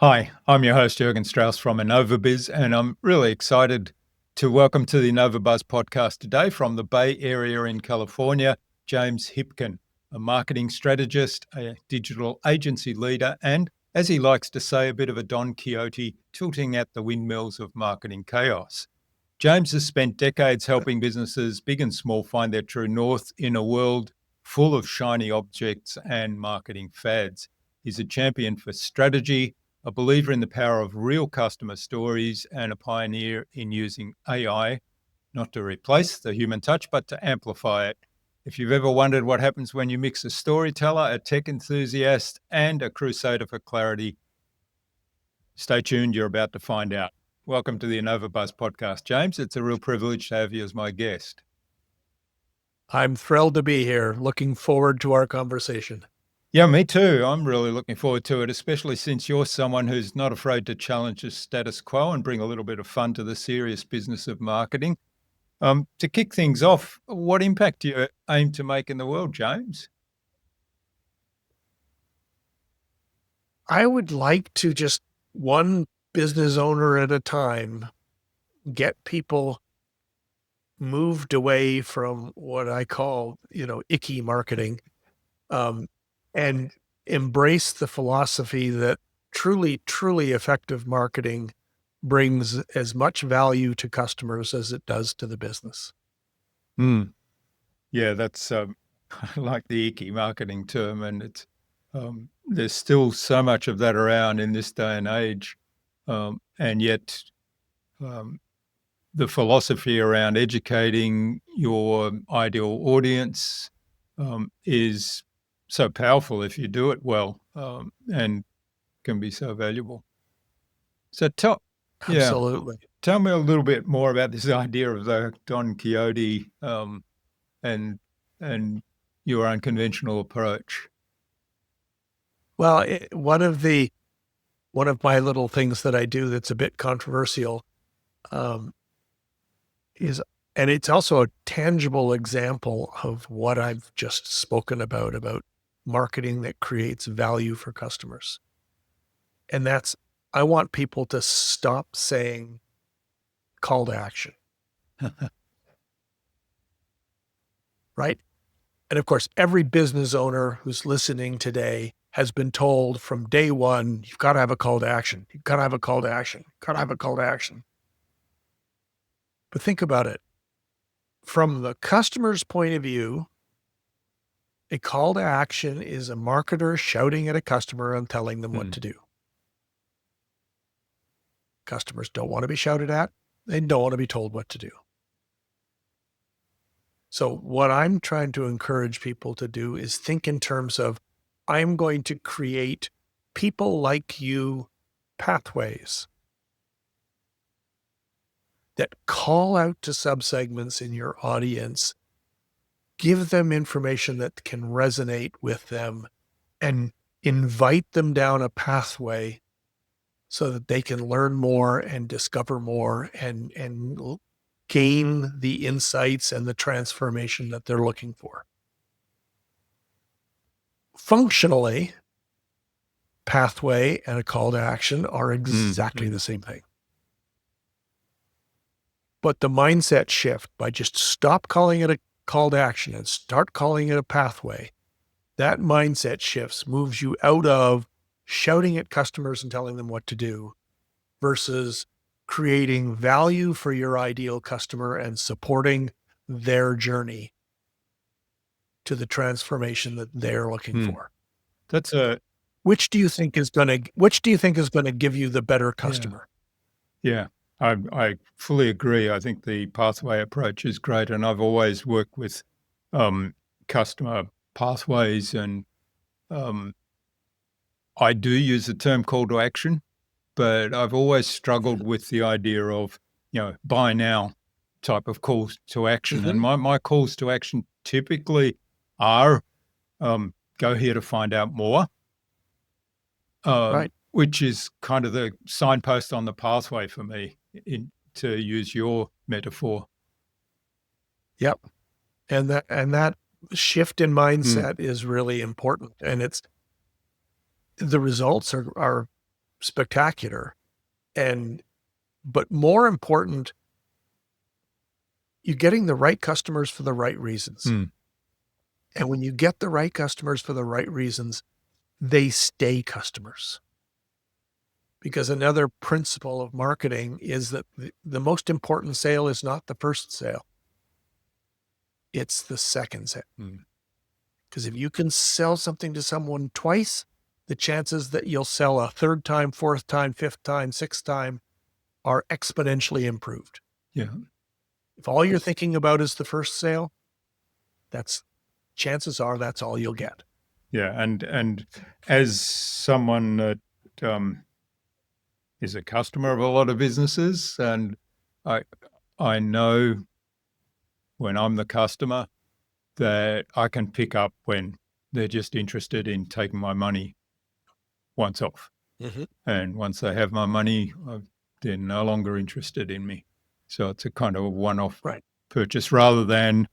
Hi, I'm your host, Jürgen Strauss from InnovaBuzz, and I'm really excited to welcome to the InnovaBuzz podcast today from the Bay Area in California, James Hipkin, a marketing strategist, a digital agency leader, and, as he likes to say, a bit of a Don Quixote tilting at the windmills of marketing chaos. James has spent decades helping businesses, big and small, find their true north in a world full of shiny objects and marketing fads. He's a champion for strategy, a believer in the power of real customer stories, and a pioneer in using AI not to replace the human touch, but to amplify it. If you've ever wondered what happens when you mix a storyteller, a tech enthusiast, and a crusader for clarity, stay tuned. You're about to find out. Welcome to the InnovaBuzz podcast, James. It's a real privilege to have you as my guest. I'm thrilled to be here. Looking forward to our conversation. Yeah, me too. I'm really looking forward to it, especially since you're someone who's not afraid to challenge the status quo and bring a little bit of fun to the serious business of marketing. To kick things off, what impact do you aim to make in the world, James? I would like to just one business owner at a time get people moved away from what I call, icky marketing, and embrace the philosophy that truly effective marketing brings as much value to customers as it does to the business. Yeah, that's I like the icky marketing term, and it's there's still so much of that around in this day and age, and yet um, the philosophy around educating your ideal audience is so powerful if you do it well, and can be so valuable. So yeah, Absolutely. tell me a little bit more about this idea of the Don Quixote and and your unconventional approach. Well, one of my little things that I do that's a bit controversial, um, is, and it's also a tangible example of what I've just spoken about marketing that creates value for customers. And that's, I want people to stop saying call to action, right? And of course, every business owner who's listening today has been told from day one, you've got to have a call to action. You've got to have a call to action. You've got to have a call to action. But think about it. From the customer's point of view, a call to action is a marketer shouting at a customer and telling them what to do. Customers don't want to be shouted at. They don't want to be told what to do. So what I'm trying to encourage people to do is think in terms of, I'm going to create people like you pathways that call out to subsegments in your audience, give them information that can resonate with them, and invite them down a pathway so that they can learn more and discover more and gain the insights and the transformation that they're looking for. Functionally, pathway and a call to action are exactly the same thing. But the mindset shift, by just stop calling it a call to action and start calling it a pathway, that mindset shifts, moves you out of shouting at customers and telling them what to do versus creating value for your ideal customer and supporting their journey to the transformation that they're looking for. That's a Which do you think is going to give you the better customer? Yeah, I fully agree. I think the pathway approach is great, and I've always worked with customer pathways, and I do use the term call to action, but I've always struggled with the idea of, buy now type of calls to action. And my calls to action typically are go here to find out more. Right. Which is kind of the signpost on the pathway for me, to use your metaphor. Yep. And that shift in mindset is really important. And the results are spectacular. But more important, you're getting the right customers for the right reasons. Mm. And when you get the right customers for the right reasons, they stay customers. Because another principle of marketing is that the most important sale is not the first sale. It's the second sale. Because if you can sell something to someone twice, the chances that you'll sell a third time, fourth time, fifth time, sixth time are exponentially improved. Yeah. If all you're thinking about is the first sale, chances are that's all you'll get. Yeah. And as someone that is a customer of a lot of businesses, and I know when I'm the customer that I can pick up when they're just interested in taking my money once off. Mm-hmm. And once they have my money, they're no longer interested in me. So it's a kind of a one-off purchase rather than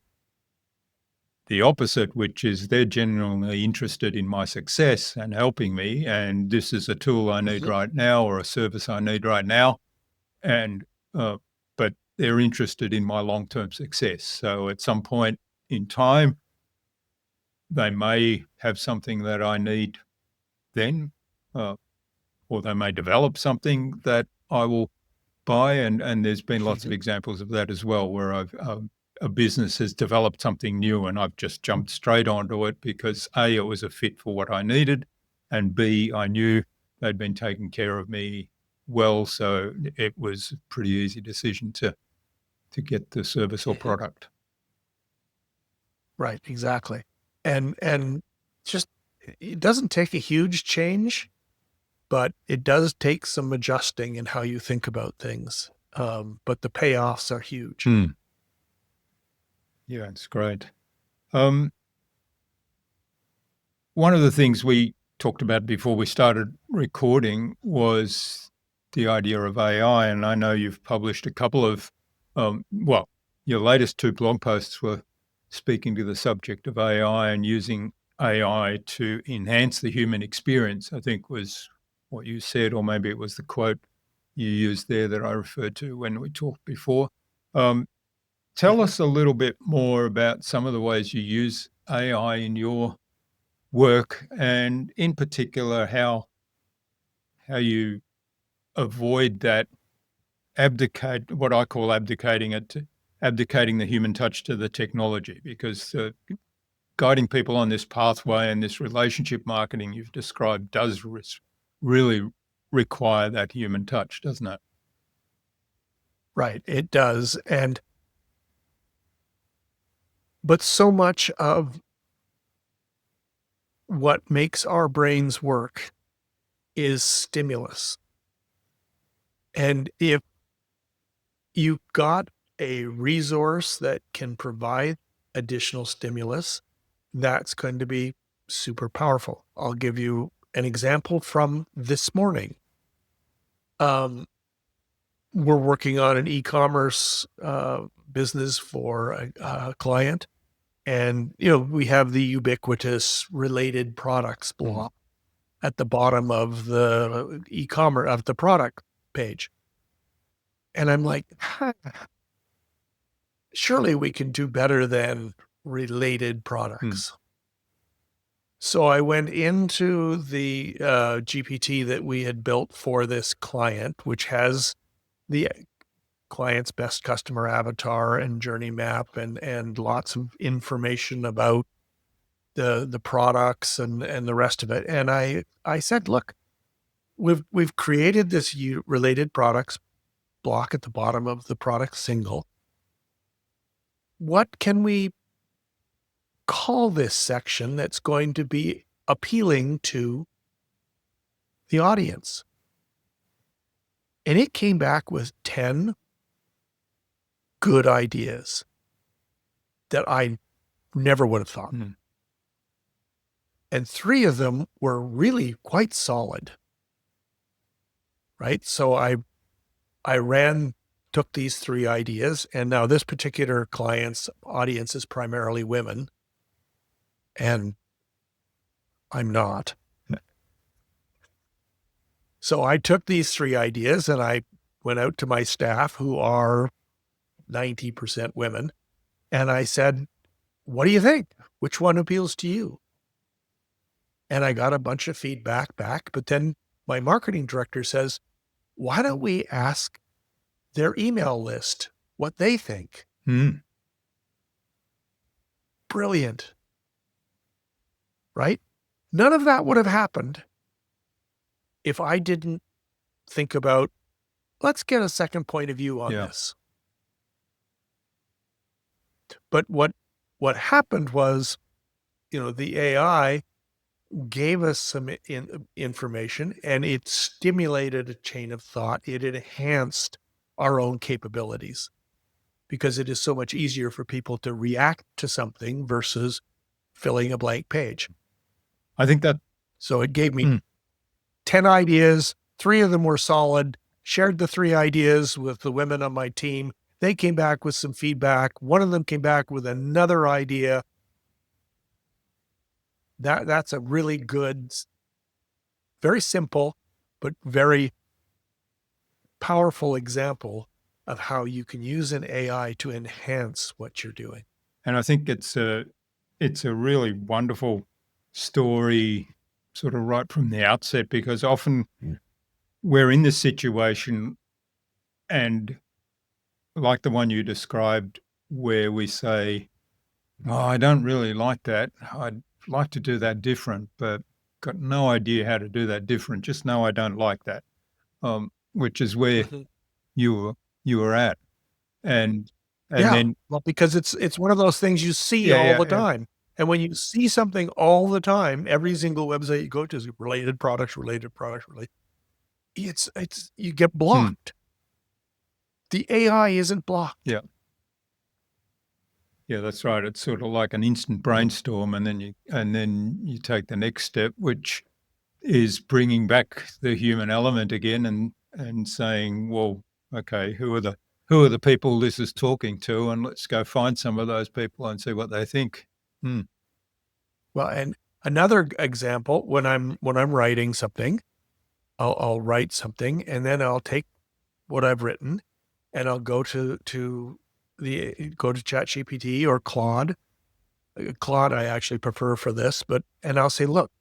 the opposite, which is they're genuinely interested in my success and helping me. And this is a tool I need right now or a service I need right now. And, but they're interested in my long-term success. So at some point in time, they may have something that I need then, or they may develop something that I will buy. And there's been lots of examples of that as well, where a business has developed something new and I've just jumped straight onto it because A, it was a fit for what I needed, and B, I knew they'd been taking care of me well. So it was a pretty easy decision to get the service or product. Right, exactly. And just, it doesn't take a huge change, but it does take some adjusting in how you think about things. But the payoffs are huge. Yeah, it's great. One of the things we talked about before we started recording was the idea of AI. And I know you've published a couple of, your latest 2 blog posts were speaking to the subject of AI and using AI to enhance the human experience, I think was what you said, or maybe it was the quote you used there that I referred to when we talked before. Tell us a little bit more about some of the ways you use AI in your work, and in particular, how you avoid that what I call abdicating the human touch to the technology, because guiding people on this pathway and this relationship marketing you've described does really require that human touch, doesn't it? Right, it does. But so much of what makes our brains work is stimulus. And if you've got a resource that can provide additional stimulus, that's going to be super powerful. I'll give you an example from this morning. We're working on an e-commerce business for a client. And, we have the ubiquitous related products block at the bottom of the e-commerce of the product page. And I'm like, surely we can do better than related products. So I went into the GPT that we had built for this client, which has the client's best customer avatar and journey map and lots of information about the products and the rest of it. And I said, look, we've created this related products block at the bottom of the product single. What can we call this section that's going to be appealing to the audience? And it came back with 10 good ideas that I never would have thought. And 3 of them were really quite solid. Right? So I took these 3 ideas, and now this particular client's audience is primarily women, and I'm not. So I took these 3 ideas and I went out to my staff, who are 90% women, and I said, "What do you think? Which one appeals to you?" And I got a bunch of feedback back, but then my marketing director says, "Why don't we ask their email list what they think?" Mm. Brilliant, right? None of that would have happened if I didn't think about, let's get a second point of view on Yeah. this. But what happened was, the AI gave us some information, and it stimulated a chain of thought. It enhanced our own capabilities because it is so much easier for people to react to something versus filling a blank page. I think that So it gave me Mm. 10 ideas. 3 of them were solid. Shared the 3 ideas with the women on my team. They came back with some feedback. One of them came back with another idea. That's a really good, very simple, but very powerful example of how you can use an AI to enhance what you're doing. and I think it's a really wonderful story sort of right from the outset, because often we're in this situation, and like the one you described, where we say, "Oh, I don't really like that. I'd like to do that different, but got no idea how to do that different. Just know I don't like that." Which is where Mhm. you were you were at. And Yeah. then Well, because it's one of those things you see yeah, all yeah, the yeah. time. And when you see something all the time, every single website you go to is related products, related products, related. It's you get Hmm. blocked. The AI isn't blocked. Yeah. Yeah, that's right. It's sort of like an instant brainstorm, and then you take the next step, which is bringing back the human element again, and saying, "Well, okay, who are the people this is talking to, and let's go find some of those people and see what they think." Hmm. Well, and another example, when I'm writing something, I'll write something and then I'll take what I've written and I'll go to ChatGPT or Claude. Claude I actually prefer for this, and I'll say, "Look,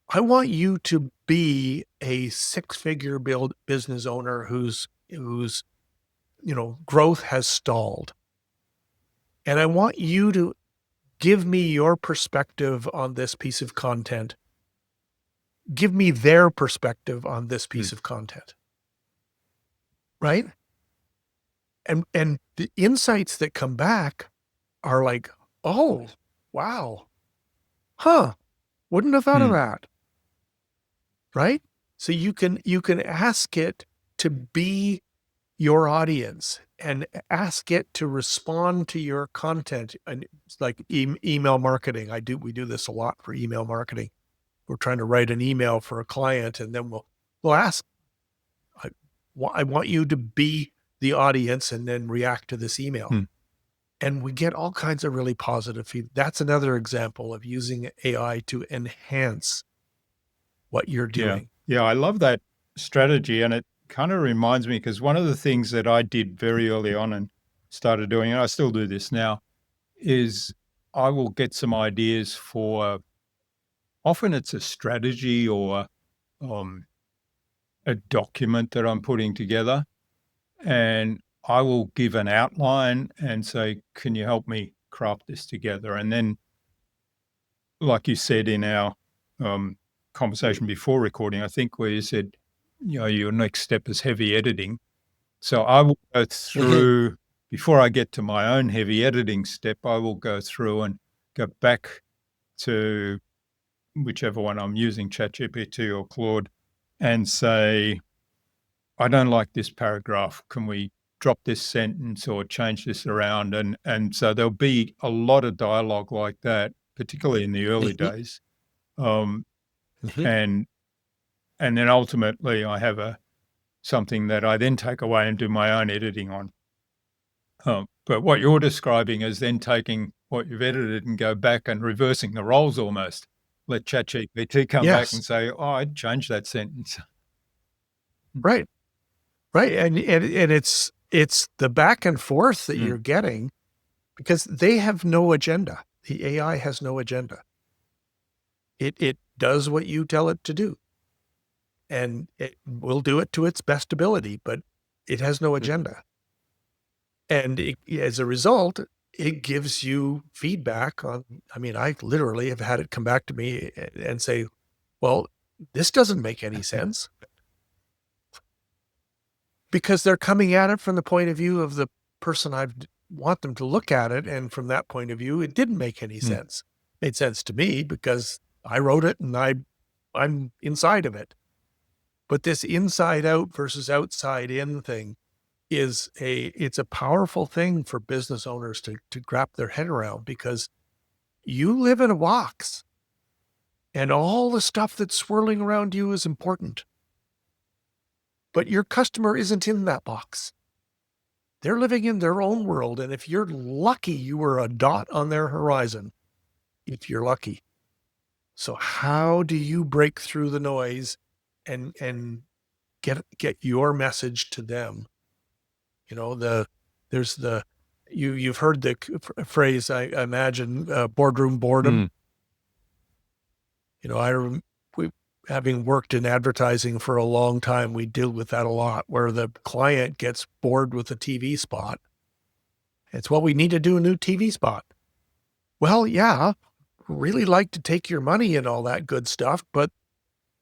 I want you to be a six-figure business owner whose growth has stalled. And I want you to give me your perspective on this piece of content. Give me their perspective on this Hmm. piece of content." Right? And the insights that come back are like, "Oh, wow. Huh. Wouldn't have thought of Hmm. that." Right? So you can ask it to be your audience and ask it to respond to your content. And it's like email marketing. We do this a lot for email marketing. We're trying to write an email for a client, and then we'll ask, I, I want you to be the audience and then react to this email. Hmm. And we get all kinds of really positive feedback. That's another example of using AI to enhance what you're Yeah. doing. Yeah, I love that strategy, and it kind of reminds me, because one of the things that I did very early on and started doing, and I still do this now, is I will get some ideas for, often it's a strategy or um, a document that I'm putting together, and I will give an outline and say, "Can you help me craft this together?" And then, like you said in our um, conversation before recording, I think, where you said, your next step is heavy editing. So I will go Mhm. through, before I get to my own heavy editing step, I will go through and go back to whichever one I'm using, ChatGPT or Claude, and say, "I don't like this paragraph. Can we drop this sentence or change this around?" And so there'll be a lot of dialogue like that, particularly in the early Mhm. days. Um, Mhm. and and then ultimately I have a something that I then take away and do my own editing on. But what you're describing is then taking what you've edited and go back and reversing the roles almost. Let ChatGPT come back and Yes. say, "Oh, I'd change that sentence." Right. Right. And it's the back and forth that you're getting because they have no agenda. The AI has no agenda. It does what you tell it to do, and it will do it to its best ability, but it has no agenda. And as a result, it gives you feedback on, I mean, I literally have had it come back to me and say, well, this doesn't make any sense because they're coming at it from the point of view of the person I want them to look at it. And from that point of view, it didn't make any sense. It made sense to me because I wrote it and I'm inside of it. But this inside out versus outside in thing it's a powerful thing for business owners to wrap their head around because you live in a box and all the stuff that's swirling around you is important. But your customer isn't in that box. They're living in their own world. And if you're lucky, you are a dot on their horizon, if you're lucky. So how do you break through the noise and get your message to them? You know, you've heard the phrase, I imagine, boardroom boredom. You know, having worked in advertising for a long time, we deal with that a lot, where the client gets bored with a TV spot. It's, well, we need to do a new TV spot. Well, yeah, really like to take your money and all that good stuff, but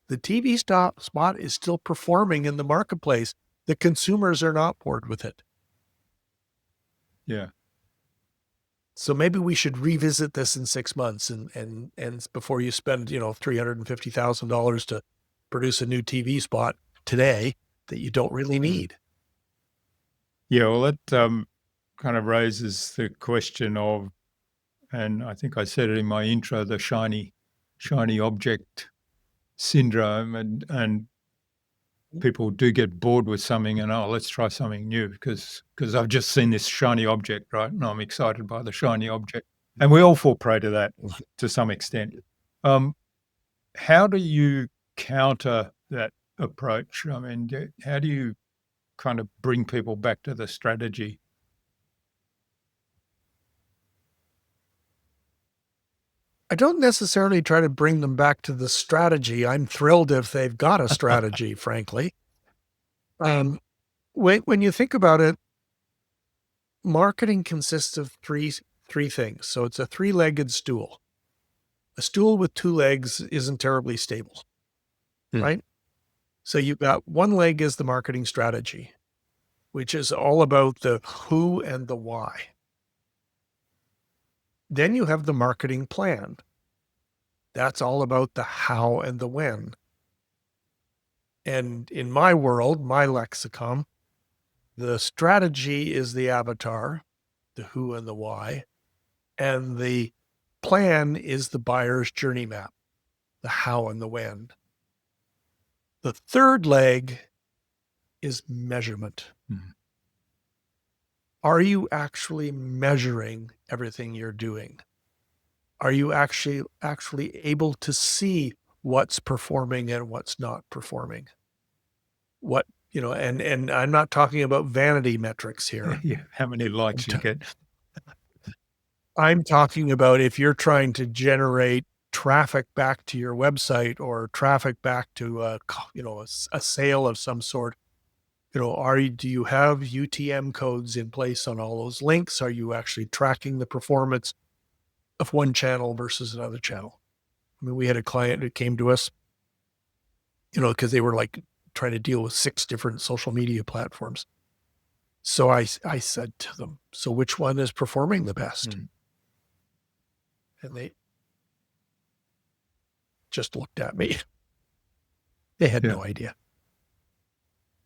the TV spot is still performing in the marketplace. The consumers are not bored with it. Yeah. So maybe we should revisit this in 6 months and before you spend, $350,000 to produce a new TV spot today that you don't really need. Yeah, well, that kind of raises the question of, and I think I said it in my intro, the shiny object syndrome, and people do get bored with something and, oh, let's try something new because I've just seen this shiny object, right? And I'm excited by the shiny object. And we all fall prey to that to some extent. How do you counter that approach? I mean, how do you kind of bring people back to the strategy? I don't necessarily try to bring them back to the strategy. I'm thrilled if they've got a strategy, frankly. When you think about it, marketing consists of three things. So it's a three-legged stool. A stool with two legs isn't terribly stable, right? So you've got one leg is the marketing strategy, which is all about the who and the why. Then you have the marketing plan. That's all about the how and the when. And in my world, my lexicon, the strategy is the avatar, the who and the why, and the plan is the buyer's journey map, the how and the when. The third leg is measurement. Are you actually measuring everything you're doing? Are you actually able to see what's performing and what's not performing? And I'm not talking about vanity metrics here. Yeah, how many likes you get. I'm talking about if you're trying to generate traffic back to your website or traffic back to a sale of some sort. Do you have UTM codes in place on all those links? Are you actually tracking the performance of one channel versus another channel? I mean, we had a client who came to us, because they were like trying to deal with 6 different social media platforms. So I said to them, so which one is performing the best? And they just looked at me. They had no idea.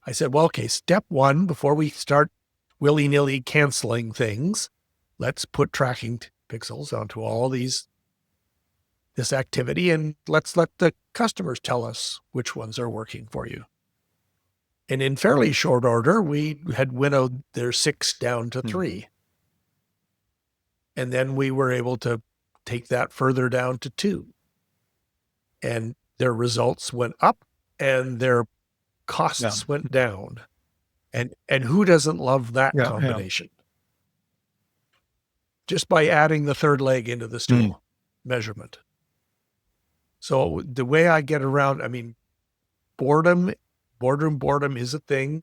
I said, well, okay, step 1, before we start willy-nilly canceling things, let's put tracking pixels onto all this activity, and let's let the customers tell us which ones are working for you. And in fairly short order, we had winnowed their 6 down to 3. And then we were able to take that further down to 2. And their results went up and their costs went down. And who doesn't love that combination? Just by adding the third leg into the stool, measurement. So the way I get around, I mean, boredom is a thing,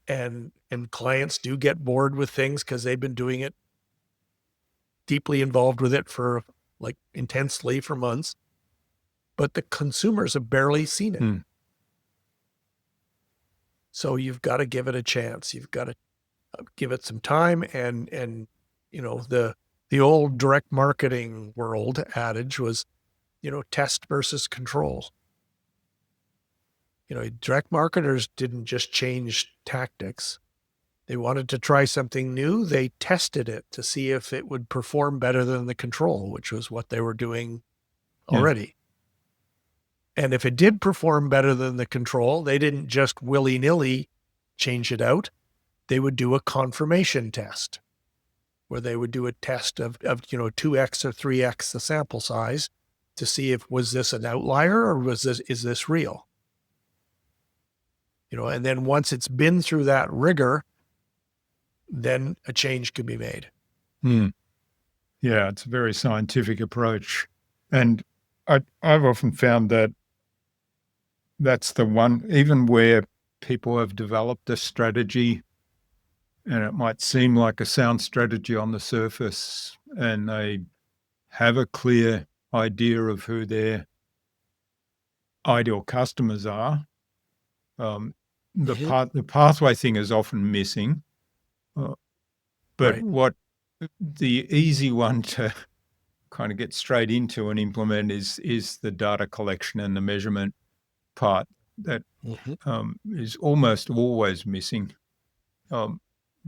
and clients do get bored with things because they've been doing it, deeply involved with it for like intensely for months, but the consumers have barely seen it. So you've got to give it a chance. You've got to give it some time, and you know, the old direct marketing world adage was, you know, test versus control. You know, direct marketers didn't just change tactics. They wanted to try something new. They tested it to see if it would perform better than the control, which was what they were doing already. And if it did perform better than the control, they didn't just willy-nilly change it out. They would do a confirmation test, where they would do a test of 2x or 3x the sample size to see if, was this an outlier or is this real? You know, and then once it's been through that rigor, then a change can be made. Yeah, it's a very scientific approach. And I've often found that that's the one, even where people have developed a strategy and it might seem like a sound strategy on the surface, and they have a clear idea of who their ideal customers are. The pathway thing is often missing, but what the easy one to kind of get straight into and implement is the data collection and the measurement part that is almost always missing.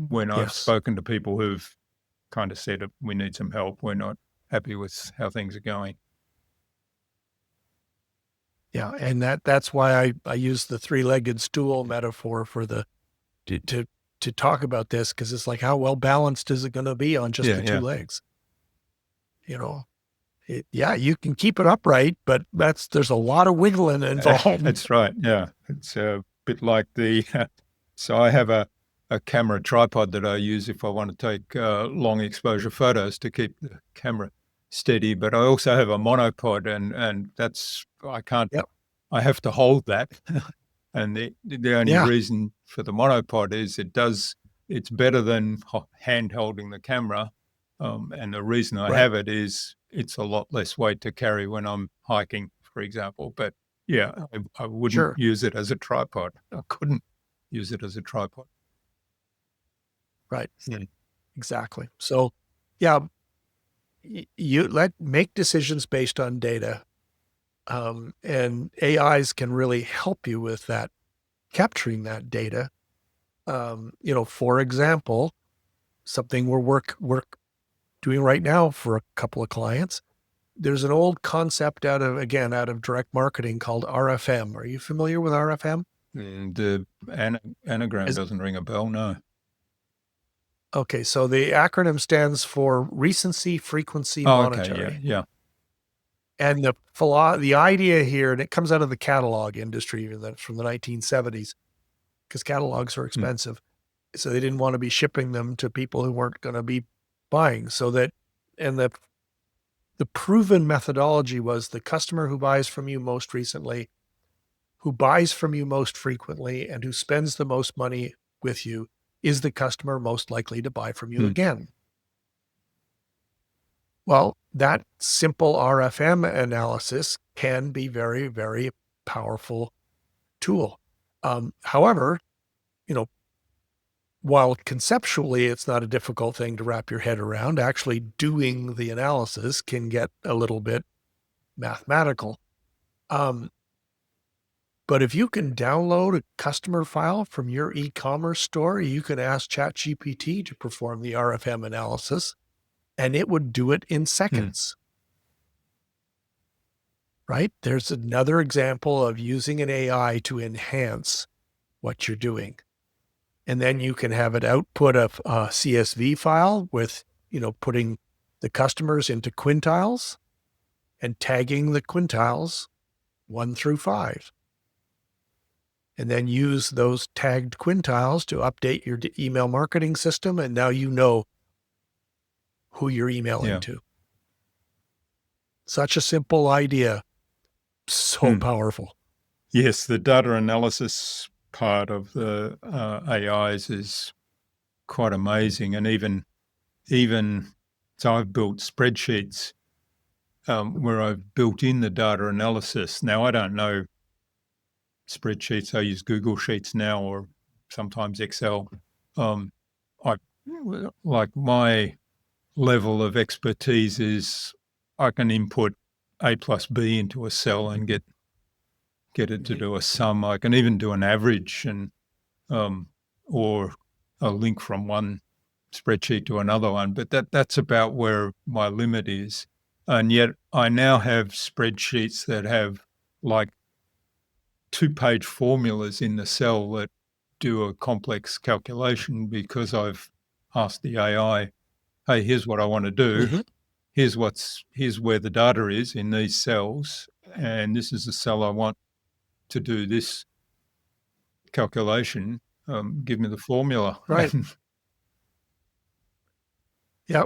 When I've spoken to people who've kind of said, we need some help, we're not happy with how things are going. Yeah, and that's why I use the three-legged stool metaphor for to talk about this, because it's like, how well balanced is it going to be on just the two legs? You know, you can keep it upright, but there's a lot of wiggling involved. That's right. Yeah, it's a bit like so I have a camera tripod that I use if I want to take long exposure photos to keep the camera steady, but I also have a monopod, and that's, I have to hold that. And the only reason for the monopod is it's better than hand holding the camera. And the reason I have it is it's a lot less weight to carry when I'm hiking, for example. But I wouldn't use it as a tripod. I couldn't use it as a tripod. Right. Exactly. So, make decisions based on data. And AIs can really help you with that, capturing that data. For example, something we're doing right now for a couple of clients. There's an old concept out of direct marketing called RFM. Are you familiar with RFM? The anagram doesn't ring a bell, no. Okay, so the acronym stands for recency, frequency, monetary. Okay, yeah. And the idea here, and it comes out of the catalog industry, that's from the 1970s, because catalogs are expensive. So they didn't want to be shipping them to people who weren't going to be buying. So that, and the proven methodology was the customer who buys from you most recently, who buys from you most frequently, and who spends the most money with you is the customer most likely to buy from you again. Well, that simple RFM analysis can be very, very powerful tool. However, while conceptually it's not a difficult thing to wrap your head around, actually doing the analysis can get a little bit mathematical. But if you can download a customer file from your e-commerce store, you can ask ChatGPT to perform the RFM analysis, and it would do it in seconds. Right? There's another example of using an AI to enhance what you're doing. And then you can have it output a CSV file with, putting the customers into quintiles and tagging the quintiles 1 through 5. and then use those tagged quintiles to update your email marketing system. And now you know who you're emailing Yeah. to. Such a simple idea. So Mm. powerful. Yes, the data analysis part of the AIs is quite amazing, and even so, I've built spreadsheets where I've built in the data analysis. Now I don't know spreadsheets; I use Google Sheets now, or sometimes Excel. Um, I like my level of expertise is I can input A plus B into a cell and get it to Mhm. do a sum. I can even do an average and or a link from one spreadsheet to another one. But that's about where my limit is. And yet I now have spreadsheets that have like 2-page formulas in the cell that do a complex calculation because I've asked the AI, hey, here's what I want to do. Mhm. Here's where the data is in these cells, and this is the cell I want to do this calculation. Give me the formula. Right. Yeah,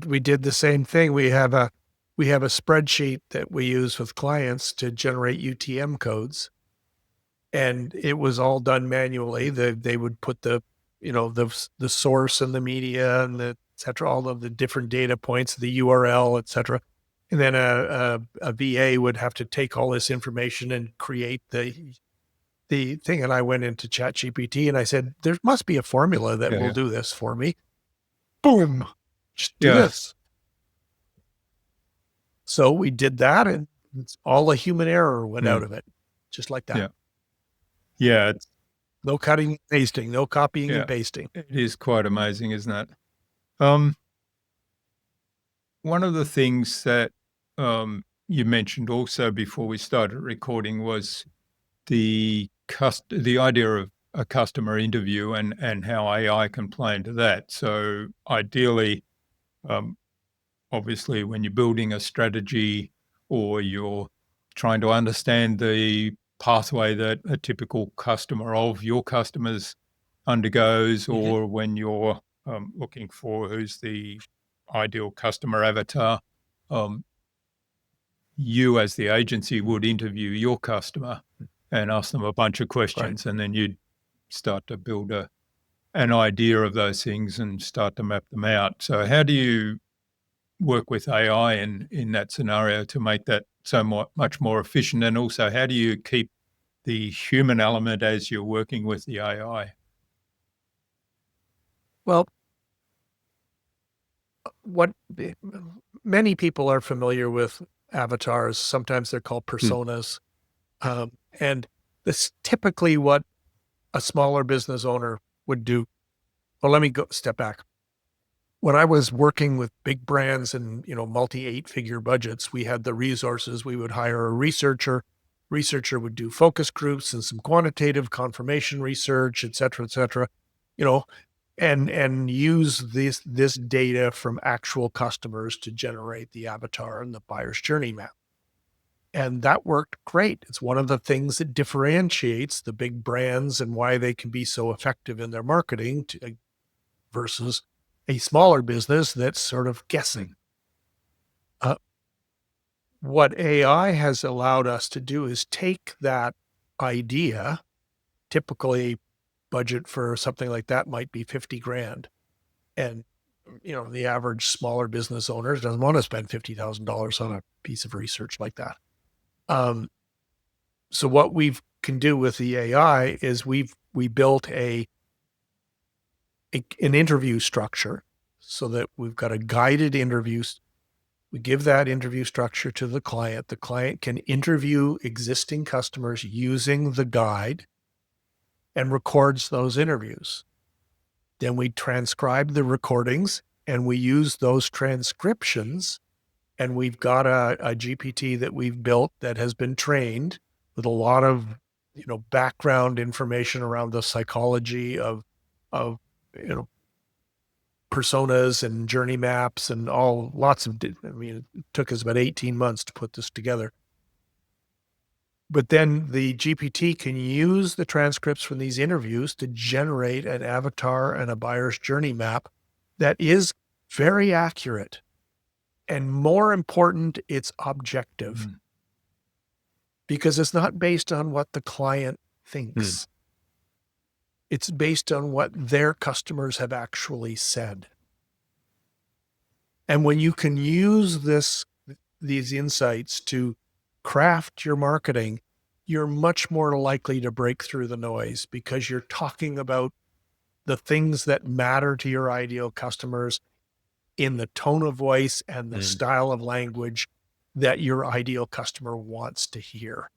we did the same thing. We have a spreadsheet that we use with clients to generate UTM codes, and it was all done manually. They would put the source and the media and the et cetera, all of the different data points, the URL, et cetera. And then a VA would have to take all this information and create the thing. And I went into ChatGPT and I said, there must be a formula that will Yeah, do this for me. Boom. Just do yeah, this. So we did that, and all the human error went mm, out of it, just like that. yeah, yeah, No cutting and pasting, no copying and yeah. pasting. It is quite amazing, isn't it? Um, One of the things that you mentioned also before we started recording was the idea of a customer interview and how AI can play into that. So ideally, um, obviously, when you're building a strategy or you're trying to understand the pathway that a typical customer of your customers undergoes, Mhm. or when you're looking for who's the ideal customer avatar, um, you as the agency would interview your customer and ask them a bunch of Right. questions, and then you'd start to build an idea of those things and start to map them out. So, how do you work with AI in that scenario to make that much more efficient? And also, how do you keep the human element as you're working with the AI? Well, what many people are familiar with avatars. Sometimes they're called Mm. personas. And this typically what a smaller business owner would do. Well, let me go step back. When I was working with big brands and, multi 8-figure budgets, we had the resources. We would hire a researcher. Researcher would do focus groups and some quantitative confirmation research, et cetera, you know, and use this data from actual customers to generate the avatar and the buyer's journey map. And that worked great. It's one of the things that differentiates the big brands and why they can be so effective in their marketing versus a smaller business that's sort of guessing. Mm. Uh, what AI has allowed us to do is take that idea, typically budget for something like that might be 50 grand. And, the average smaller business owner doesn't want to spend $50,000 on a piece of research like that. Um, so what we can do with the AI is we built an interview structure so that we've got a guided interview. We give that interview structure to the client. The client can interview existing customers using the guide and records those interviews. Then we transcribe the recordings and we use those transcriptions. And we've got a GPT that we've built that has been trained with a lot of, background information around the psychology of, you know, personas and journey maps and I mean, it took us about 18 months to put this together. But then the GPT can use the transcripts from these interviews to generate an avatar and a buyer's journey map that is very accurate. And more important, it's objective because it's not based on what the client thinks. It's based on what their customers have actually said. And when you can use these insights to craft your marketing, you're much more likely to break through the noise because you're talking about the things that matter to your ideal customers in the tone of voice and the style of language that your ideal customer wants to hear.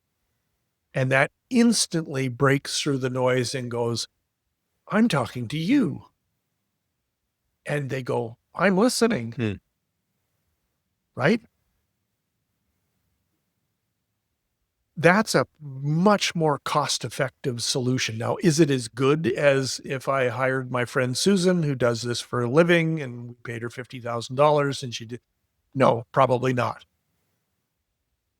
And that instantly breaks through the noise and goes, I'm talking to you. And they go, I'm listening. Right? That's a much more cost-effective solution. Now, is it as good as if I hired my friend Susan, who does this for a living, and we paid her $50,000 and she did? No, probably not.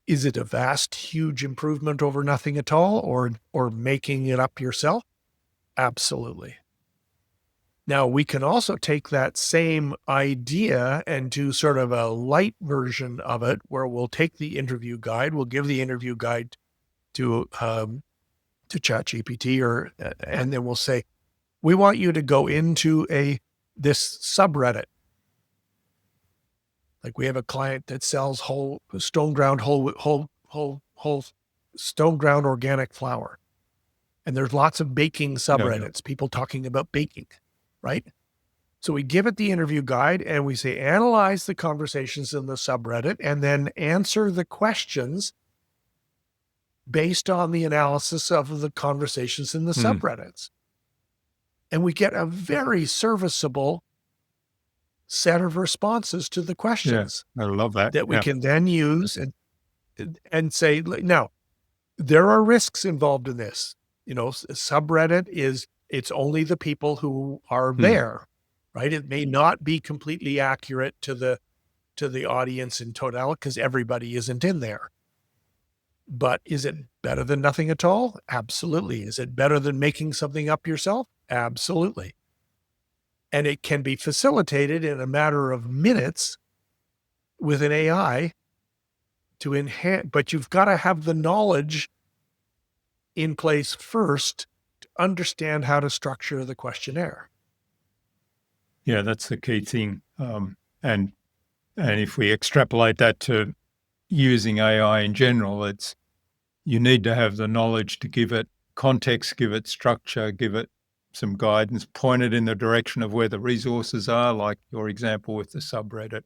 Is it a vast, huge improvement over nothing at all, or making it up yourself? Absolutely. Now, we can also take that same idea and do sort of a light version of it where we'll take the interview guide, we'll give the interview guide to ChatGPT and then we'll say, we want you to go into this subreddit. Like we have a client that sells whole stone ground organic flour. And there's lots of baking subreddits, people talking about baking, right? So we give it the interview guide and we say, analyze the conversations in the subreddit and then answer the questions based on the analysis of the conversations in the subreddits. And we get a very serviceable set of responses to the questions. I love that. That we can then use and say, now, there are risks involved in this. You know, subreddit it's only the people who are there, right? It may not be completely accurate to the audience in total because everybody isn't in there. But is it better than nothing at all? Absolutely. Is it better than making something up yourself? Absolutely. And it can be facilitated in a matter of minutes with an AI to enhance, but you've got to have the knowledge in place first to understand how to structure the questionnaire. Yeah, that's the key thing. And if we extrapolate that to using AI in general, you need to have the knowledge to give it context, give it structure, give it some guidance, point it in the direction of where the resources are, like your example with the subreddit.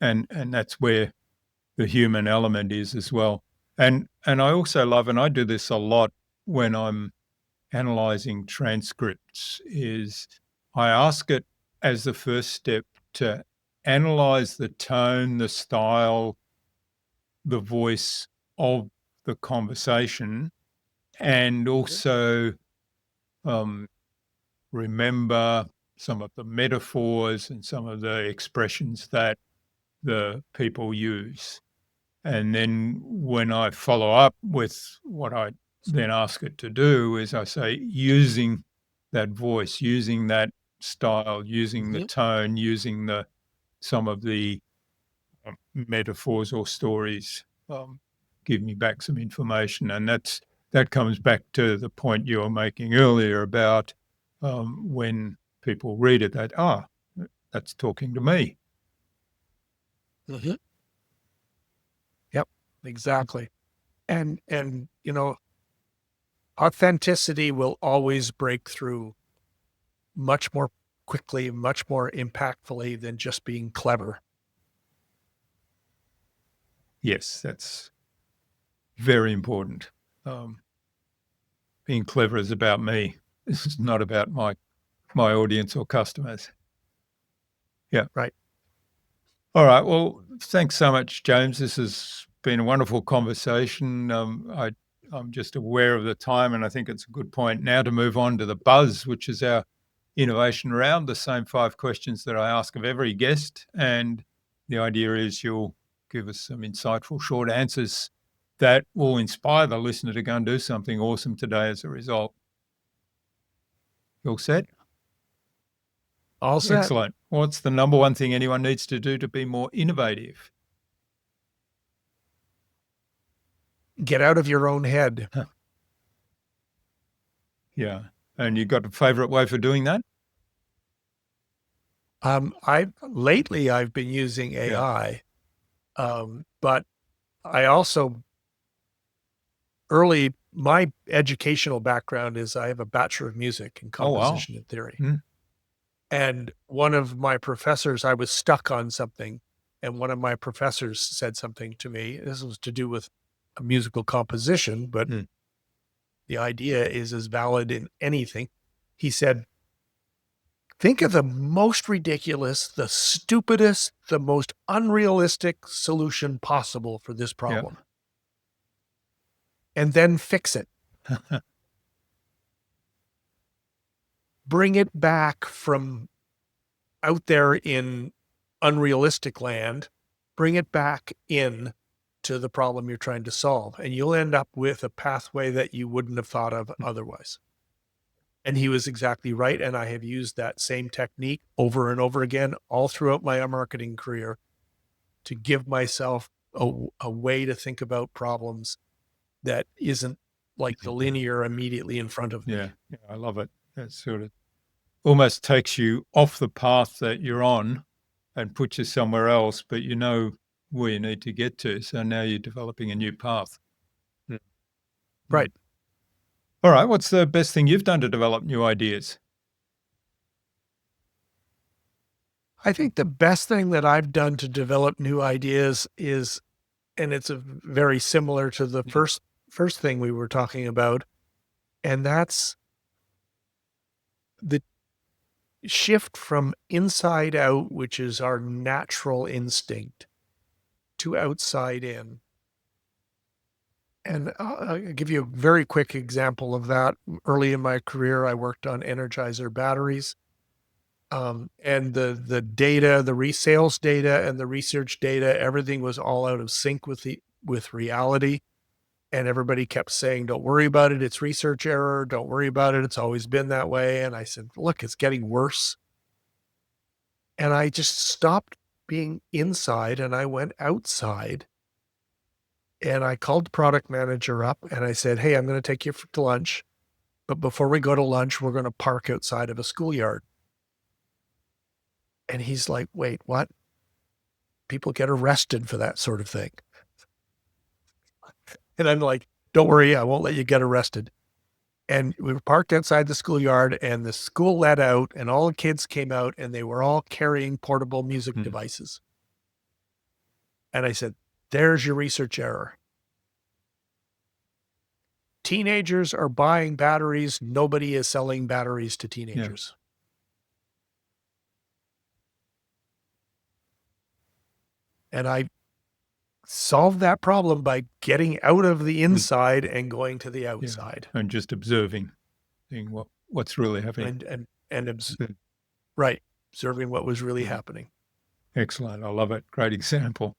And that's where the human element is as well. And I also love, and I do this a lot when I'm analyzing transcripts, is I ask it as the first step to analyze the tone, the style, the voice of the conversation, and also remember some of the metaphors and some of the expressions that the people use. And then when I follow up with what I then ask it to do is I say, using that voice, using that style, using the tone, using some of the metaphors or stories, give me back some information. And that comes back to the point you were making earlier about when people read it, that's talking to me. Yep, exactly. And you know, authenticity will always break through much more quickly, much more impactfully than just being clever. Yes, that's very important. Being clever is about me. This is not about my audience or customers. Yeah. Right. All right. Well, thanks so much, James. This has been a wonderful conversation. I'm just aware of the time, and I think it's a good point now to move on to the buzz, which is our innovation round, the same 5 questions that I ask of every guest. And the idea is you'll give us some insightful short answers that will inspire the listener to go and do something awesome today as a result. You all set? All set. Excellent. What's the number one thing anyone needs to do to be more innovative? Get out of your own head. Yeah. And you got a favorite way for doing that? Lately I've been using AI, but I also my educational background is I have a Bachelor of Music in Oh, wow. composition and theory. And one of my professors, I was stuck on something, and one of my professors said something to me. This was to do with a musical composition, but the idea is as valid in anything. He said, think of the most ridiculous, the stupidest, the most unrealistic solution possible for this problem. And then fix it. Bring it back from out there in unrealistic land, bring it back in to the problem you're trying to solve. And you'll end up with a pathway that you wouldn't have thought of otherwise. And he was exactly right. And I have used that same technique over and over again, all throughout my marketing career, to give myself a way to think about problems that isn't like the linear immediately in front of me. Yeah, I love it. That sort of almost takes you off the path that you're on and puts you somewhere else, but you know where you need to get to. So now you're developing a new path. Right. All right. What's the best thing you've done to develop new ideas? I think the best thing that I've done to develop new ideas is, and it's very similar to the first thing we were talking about, and that's the shift from inside out, which is our natural instinct, to outside in. And I'll give you a very quick example of that. Early in my career, I worked on Energizer batteries. And the data, the resales data and the research data, everything was all out of sync with reality. And everybody kept saying, don't worry about it. It's research error. Don't worry about it. It's always been that way. And I said, look, it's getting worse. And I just stopped being inside and I went outside. And I called the product manager up and I said, hey, I'm going to take you to lunch. But before we go to lunch, we're going to park outside of a schoolyard. And he's like, wait, what? People get arrested for that sort of thing. And I'm like, don't worry, I won't let you get arrested. And we were parked outside the schoolyard and the school let out and all the kids came out and they were all carrying portable music devices. And I said, there's your research error. Teenagers are buying batteries. Nobody is selling batteries to teenagers. And I solved that problem by getting out of the inside and going to the outside. And just observing, seeing what's really happening. Right. Observing what was really happening. Excellent. I love it. Great example.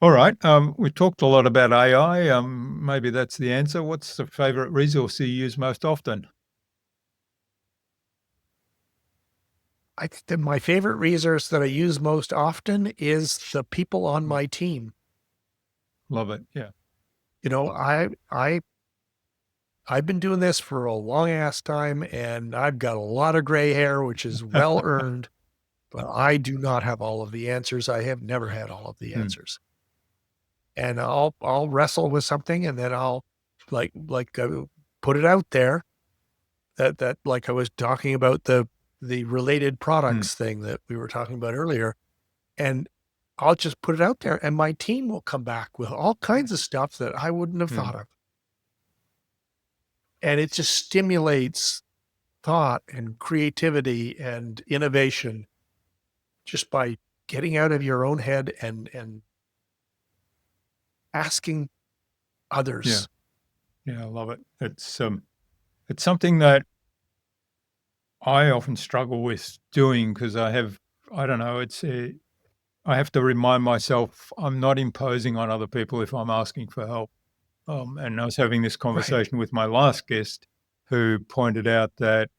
All right. We talked a lot about AI. Maybe that's the answer. What's the favorite resource you use most often? I think that my favorite resource that I use most often is the people on my team. Love it. Yeah. You know, I've been doing this for a long ass time and I've got a lot of gray hair, which is well earned, but I do not have all of the answers. I have never had all of the answers. And I'll wrestle with something and then I'll put it out there that like I was talking about the related products thing that we were talking about earlier. And I'll just put it out there and my team will come back with all kinds of stuff that I wouldn't have thought of. And it just stimulates thought and creativity and innovation just by getting out of your own head and asking others. Yeah, I love it. It's something that I often struggle with doing because I don't know, I have to remind myself I'm not imposing on other people if I'm asking for help. And I was having this Right. conversation with my last guest who pointed out that,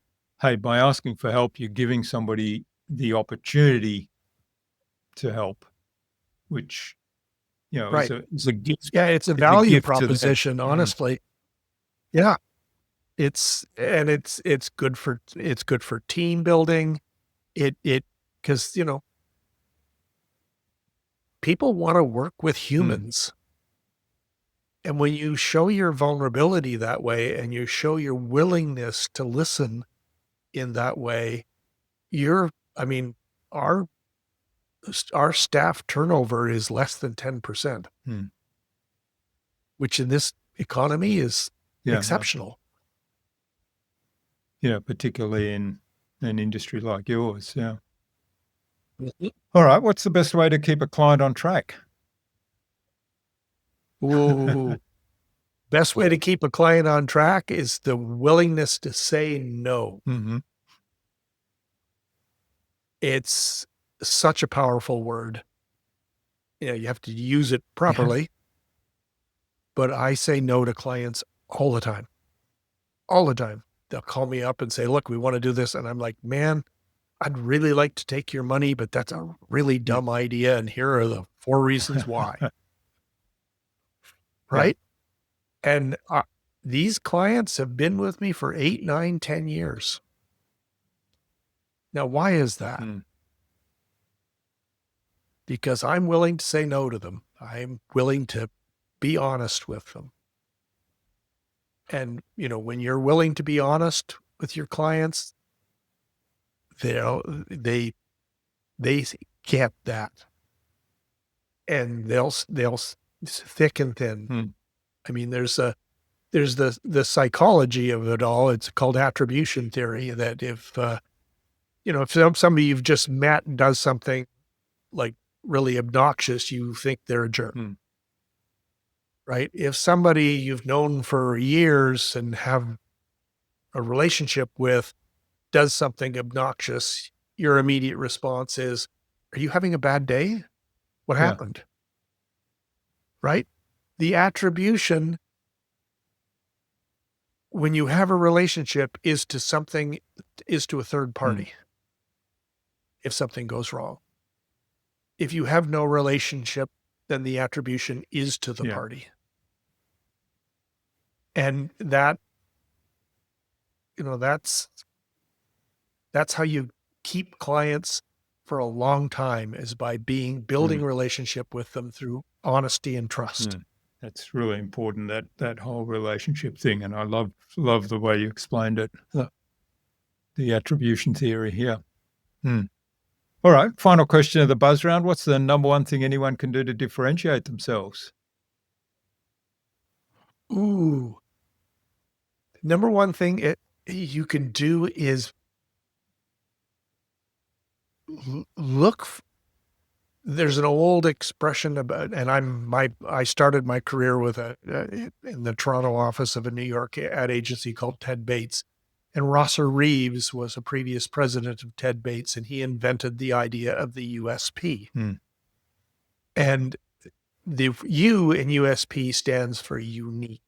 hey, by asking for help, you're giving somebody the opportunity to help, which, Right. is a gift. Yeah, it's a It's a value gift to them. proposition, Mm, honestly. Yeah. It's good for team building. It because people want to work with mm, humans. And when you show your vulnerability that way and you show your willingness to listen in that way, I mean, our our staff turnover is less than 10%, mm. which in this economy is Yeah, exceptional. particularly in an industry like yours. Yeah. Mhm. All right. What's the best way to keep a client on track? Ooh, best way to keep a client on track is the willingness to say no. Hmm. It's such a powerful word. You have to use it Yeah. properly, but I say no to clients all the time. All the time. They'll call me up and say, "Look, we want to do this." And I'm like, "Man, I'd really like to take your money, but that's a really Yeah. dumb idea. And here are the 4 reasons why." Yeah. Right? And these clients have been with me for 8, 9, 10 years. Now, why is that? Mm, Because I'm willing to say no to them. I'm willing to be honest with them. And, when you're willing to be honest with your clients, they'll they get that, and they'll thick and thin. mm. I mean, there's the psychology of it all. It's called attribution theory, that if somebody you've just met does something like really obnoxious, you think they're a jerk, Mm. right? If somebody you've known for years and have a relationship with does something obnoxious, your immediate response is, "Are you having a bad day? What Yeah. happened?" Right? The attribution when you have a relationship is to a third Mm. party if something goes wrong. If you have no relationship, then the attribution is to the Yeah. party. And that, that's how you keep clients for a long time, is by building Mm. a relationship with them through honesty and trust. Mm. That's really important, that whole relationship thing. And I love the way you explained it. The attribution theory. Yeah. Mm. All right. Final question of the buzz round. What's the number one thing anyone can do to differentiate themselves? Ooh, number one thing you can do is look. There's an old expression about, and I started my career with in the Toronto office of a New York ad agency called Ted Bates. And Rosser Reeves was a previous president of Ted Bates, and he invented the idea of the USP. Mm. And the U in USP stands for unique.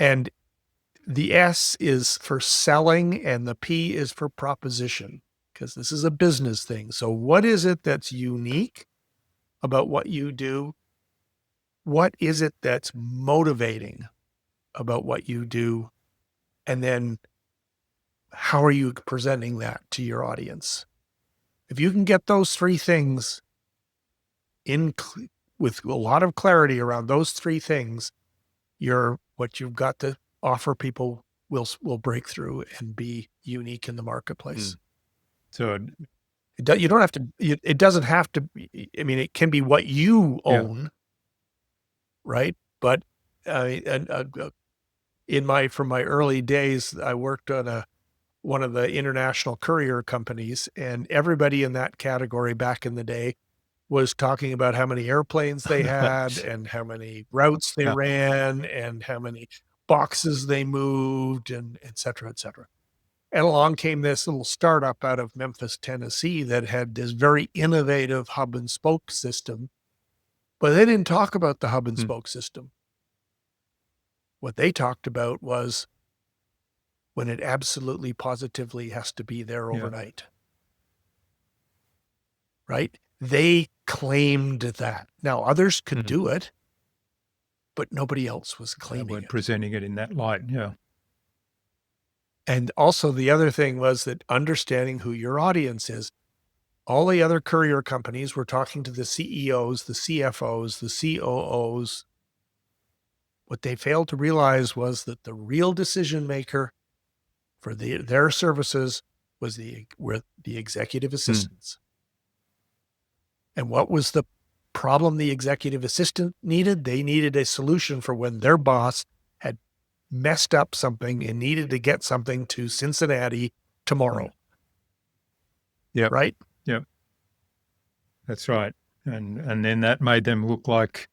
And the S is for selling, and the P is for proposition, because this is a business thing. So what is it that's unique about what you do? What is it that's motivating about what you do? And then how are you presenting that to your audience? If you can get those 3 things with a lot of clarity around those 3 things, what you've got to offer people will break through and be unique in the marketplace. Mm. So, You don't have to, it doesn't have to be, I mean, it can be what you yeah. own, right? But and, from my early days, I worked on one of the international courier companies, and everybody in that category back in the day was talking about how many airplanes they had and how many routes they Yeah. ran and how many boxes they moved, and et cetera, et cetera. And along came this little startup out of Memphis, Tennessee that had this very innovative hub and spoke system, but they didn't talk about the hub and spoke system. What they talked about was when it absolutely positively has to be there overnight. Right? They claimed that. Now others could do it, but nobody else was claiming it. Presenting it in that light. Yeah. And also the other thing was that understanding who your audience is. All the other courier companies were talking to the CEOs, the CFOs, the COOs. What they failed to realize was that the real decision maker for their services were the executive assistants. And what was the problem the executive assistant needed? They needed a solution for when their boss had messed up something and needed to get something to Cincinnati tomorrow. Yeah. Right? Yep. That's right. And then that made them look like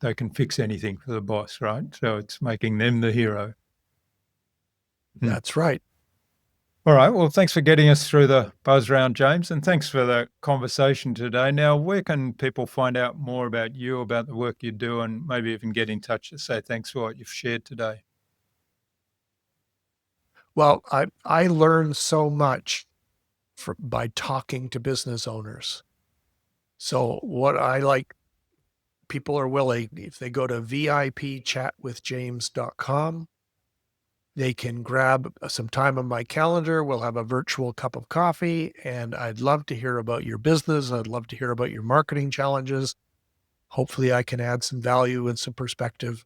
they can fix anything for the boss, right? So it's making them the hero. That's right. All right. Well, thanks for getting us through the buzz round, James, and thanks for the conversation today. Now, where can people find out more about you, about the work you do, and maybe even get in touch to say thanks for what you've shared today? Well, I learned so much by talking to business owners. So what I like, people are willing, if they go to vipchatwithjames.com, they can grab some time on my calendar. We'll have a virtual cup of coffee, and I'd love to hear about your business. I'd love to hear about your marketing challenges. Hopefully I can add some value and some perspective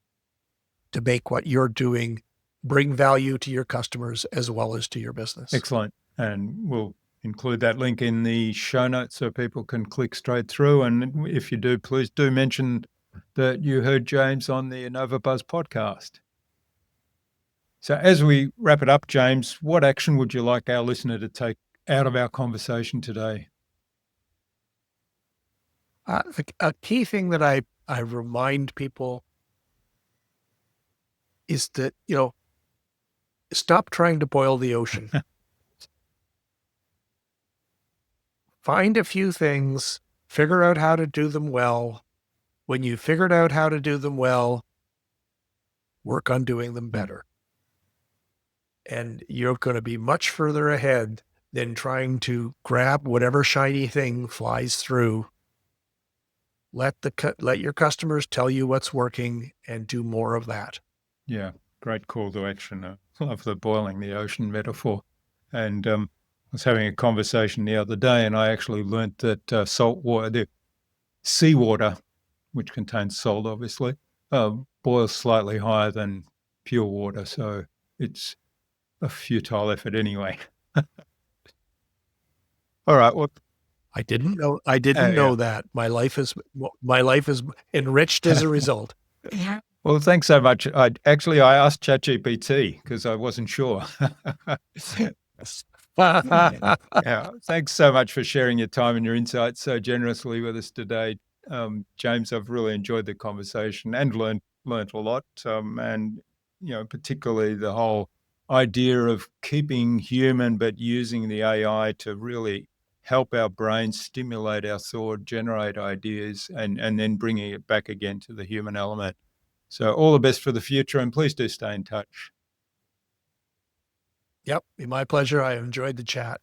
to make what you're doing bring value to your customers as well as to your business. Excellent. And we'll include that link in the show notes so people can click straight through. And if you do, please do mention that you heard James on the InnovaBuzz podcast. So as we wrap it up, James, what action would you like our listener to take out of our conversation today? A key thing that I remind people is that, stop trying to boil the ocean. Find a few things, figure out how to do them well. When you figured out how to do them well, work on doing them better. And you're going to be much further ahead than trying to grab whatever shiny thing flies through. Let your customers tell you what's working and do more of that. Yeah, great call to action. I love the boiling the ocean metaphor. And I was having a conversation the other day, and I actually learnt that salt water, the seawater, which contains salt, obviously, boils slightly higher than pure water. So it's a futile effort anyway. All right. Well, I didn't know that. My life is enriched as a result. Well, thanks so much. I asked ChatGPT because I wasn't sure. Yeah, thanks so much for sharing your time and your insights so generously with us today, James. I've really enjoyed the conversation and learned a lot, and particularly the whole idea of keeping human but using the AI to really help our brains stimulate our thought, generate ideas, and then bringing it back again to the human element. So all the best for the future, and please do stay in touch. Yep, my pleasure. I enjoyed the chat.